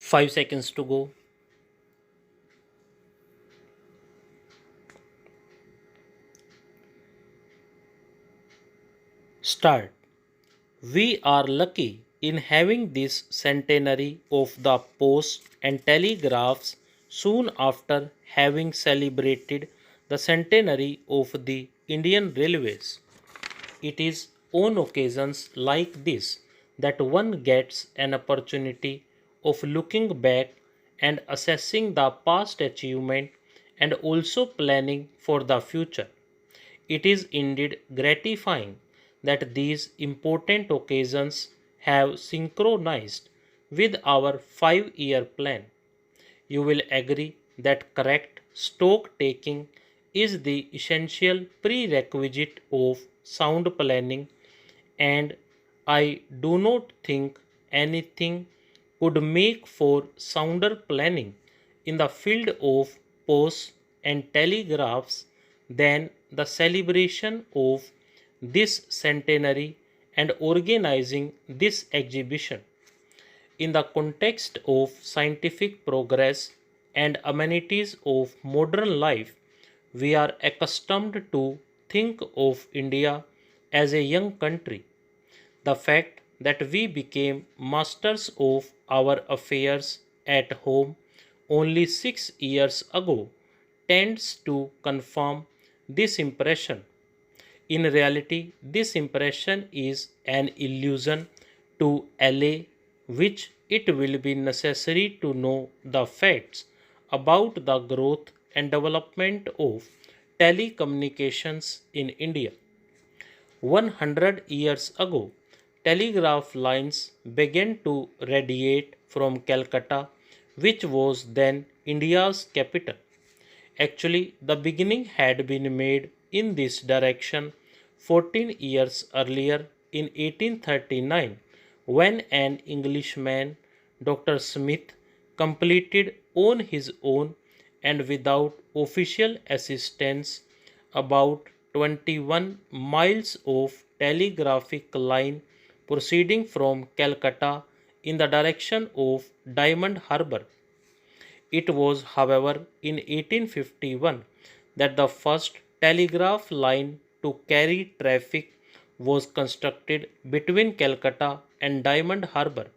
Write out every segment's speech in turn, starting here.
5 seconds to go. Start. We are lucky in having this centenary of the post and telegraphs soon after having celebrated the centenary of the Indian Railways. It is on occasions like this that one gets an opportunity of looking back and assessing the past achievement and also planning for the future. It is indeed gratifying that these important occasions have synchronized with our 5-year plan. You will agree that correct stock taking is the essential prerequisite of sound planning, and I do not think anything could make for sounder planning in the field of posts and telegraphs than the celebration of this centenary and organizing this exhibition. In the context of scientific progress and amenities of modern life, we are accustomed to think of India as a young country. The fact that we became masters of our affairs at home only 6 years ago tends to confirm this impression. In reality, this impression is an illusion to allay which it will be necessary to know the facts about the growth and development of telecommunications in India. 100 years ago, telegraph lines began to radiate from Calcutta, which was then India's capital. Actually, the beginning had been made in this direction 14 years earlier in 1839 when an Englishman, Dr. Smith, completed on his own and without official assistance about 21 miles of telegraphic line proceeding from Calcutta in the direction of Diamond Harbour. It was, however, in 1851 that the first telegraph line to carry traffic was constructed between Calcutta and Diamond Harbour.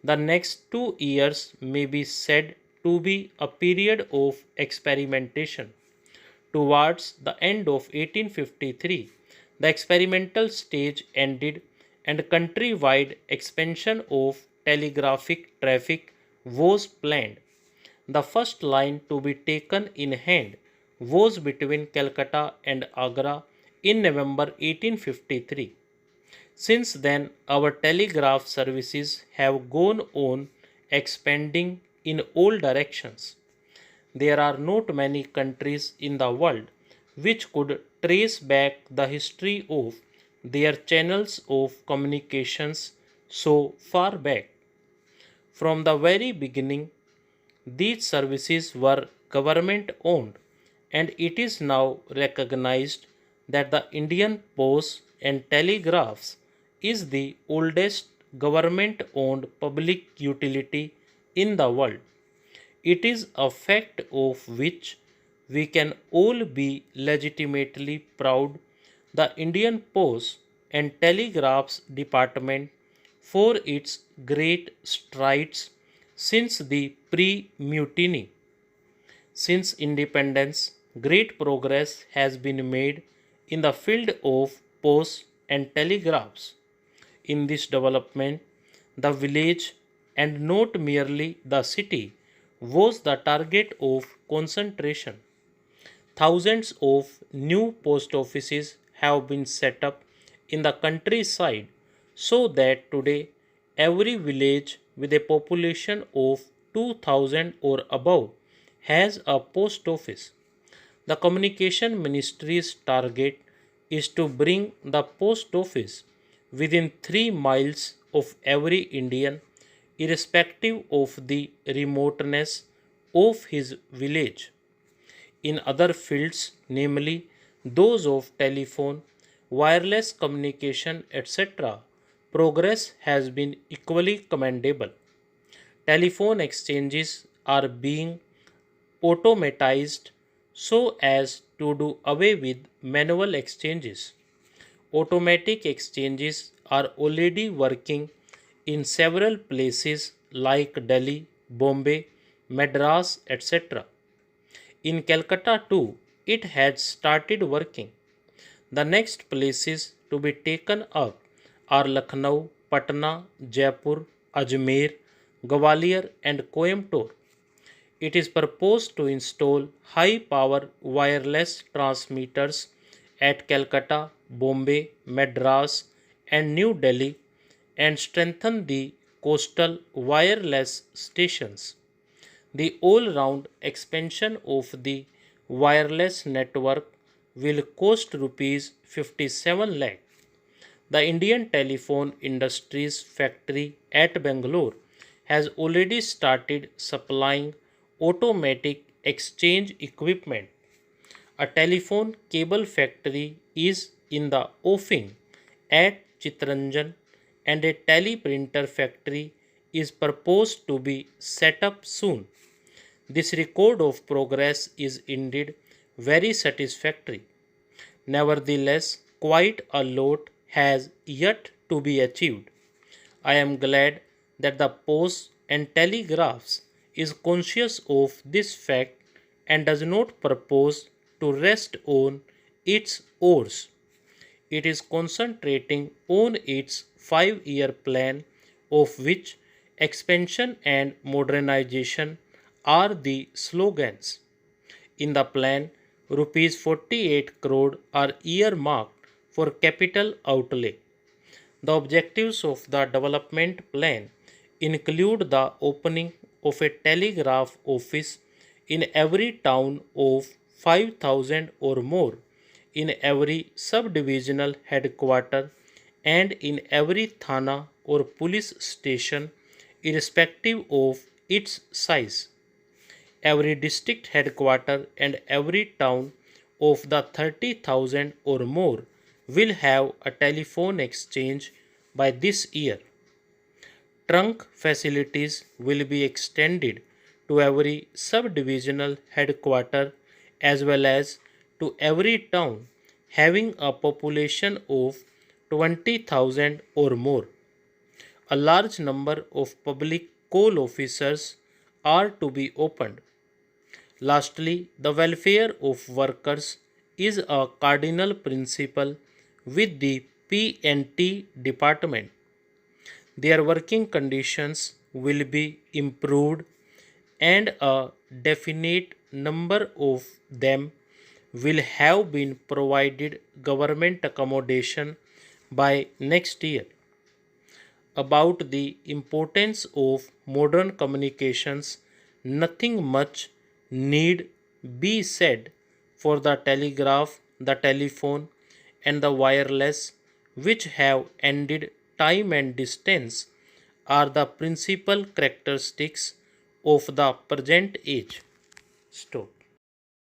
The next 2 years may be said to be a period of experimentation. Towards the end of 1853, the experimental stage ended and countrywide expansion of telegraphic traffic was planned. The first line to be taken in hand was between Calcutta and Agra in November 1853. Since then, our telegraph services have gone on expanding in all directions. There are not many countries in the world which could trace back the history of their channels of communications so far back. From the very beginning, these services were government owned, and it is now recognized that the Indian Post and Telegraphs is the oldest government owned public utility in the world. It is a fact of which we can all be legitimately proud. The Indian Post and Telegraphs Department for its great strides since the pre-mutiny. Since independence, great progress has been made in the field of posts and telegraphs. In this development, the village and not merely the city was the target of concentration. Thousands of new post offices have been set up in the countryside so that today every village with a population of 2000 or above has a post office. The Communication Ministry's target is to bring the post office within 3 miles of every Indian, irrespective of the remoteness of his village. In other fields, namely those of telephone, wireless communication, etc., progress has been equally commendable. telephone exchanges are being automatized so as to do away with manual exchanges. Automatic exchanges are already working in several places like Delhi, Bombay, Madras, etc. In Calcutta too, it has started working. The next places to be taken up are Lucknow, Patna, Jaipur, Ajmer, Gwalior, and Coimbatore. It is proposed to install high power wireless transmitters at Calcutta, Bombay, Madras, and New Delhi and strengthen the coastal wireless stations. The all round expansion of the wireless network will cost rupees 57 lakh. The Indian Telephone Industries factory at Bangalore has already started supplying automatic exchange equipment. A telephone cable factory is in the offing at Chittaranjan and a teleprinter factory is proposed to be set up soon. This record of progress is indeed very satisfactory. Nevertheless, quite a lot has yet to be achieved. I am glad that the Post and Telegraphs is conscious of this fact and does not propose to rest on its oars. It is concentrating on its 5-year plan, of which expansion and modernization are the slogans. In the plan, rupees 48 crore are earmarked for capital outlay. The objectives of the development plan include the opening of a telegraph office in every town of 5,000 or more, in every subdivisional headquarter, and in every thana or police station, irrespective of its size. Every district headquarter and every town of the 30,000 or more will have a telephone exchange by this year. Trunk facilities will be extended to every subdivisional headquarter as well as to every town having a population of 20,000 or more. A large number of public coal officers are to be opened. Lastly, the welfare of workers is a cardinal principle with the P&T department. Their working conditions will be improved and a definite number of them will have been provided government accommodation by next year. About the importance of modern communications, nothing much need be said, for the telegraph, the telephone, and the wireless, which have ended time and distance, are the principal characteristics of the present age. Stop.